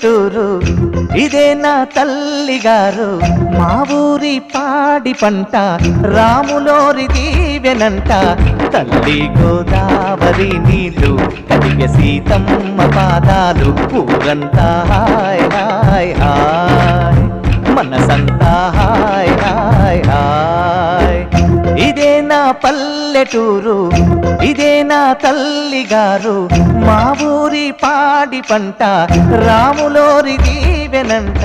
పల్లెటూరు ఇదే నా తల్లిగారు మా ఊరి పాడి పంట రాములోరి దీవెనంట తల్లి గోదావరి నీళ్ళు కడిగే సీతమ్మ పాదాలు ఊరంతా హాయ్ హాయ్ హాయ్ మనసంతా హాయ్ హాయ్ హాయ్ ఇదే నా పల్లెటూరు ఇదే నా తల్లిగారు మా ఊరి పాడి పంట రాములోరి దీవెనంట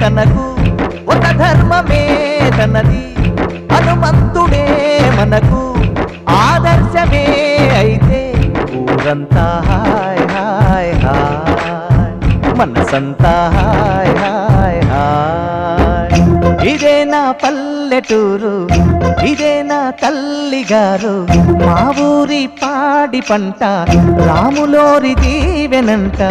తనకు ఒక ధర్మమే తనది హనుమంతుడే మనకు ఆదర్శమే అయితే ఊరంతా హాయ్ హాయ్ హాయ్ మనసంతా హాయ్ హాయ్ హాయ్ ఇదే నా పల్లెటూరు ఇదే నా తల్లిగారు మా ఊరి పాడి పంట రాములోరి దీవెనంట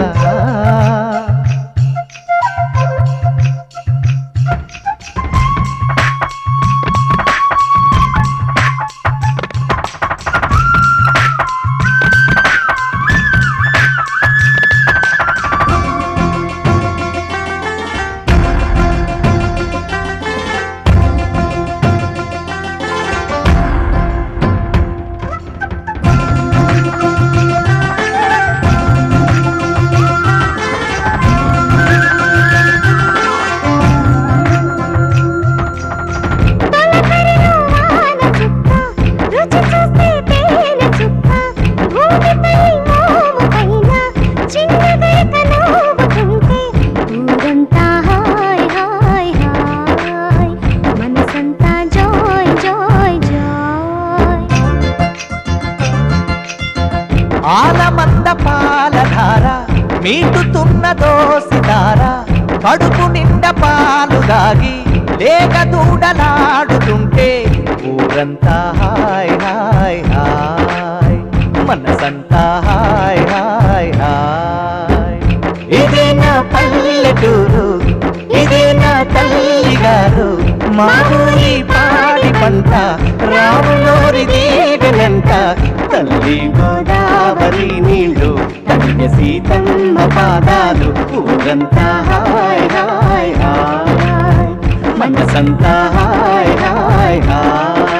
ఆలమంద పాలధార మీటుతున్న దోసిదార కడుపు నిండా పాలు దాగి లేక దూడలాడుతుంటే ఊరంతా హాయ్ హాయ్ హాయ్ మనసంతా హాయ్ హాయ్ హాయ్ ఇదే నా పల్లెటూరు ఇదే నా తల్లిగారు మా ఊరి పాడి పంట రాములోరి దీవెనంట తల్లి గోదావరి నీళ్ళు కడిగే సీతమ్మ పాదాలు ఊరంతా హాయ్ హాయ్ హాయ్ మనసంతా హాయ్ హాయ్ హాయ్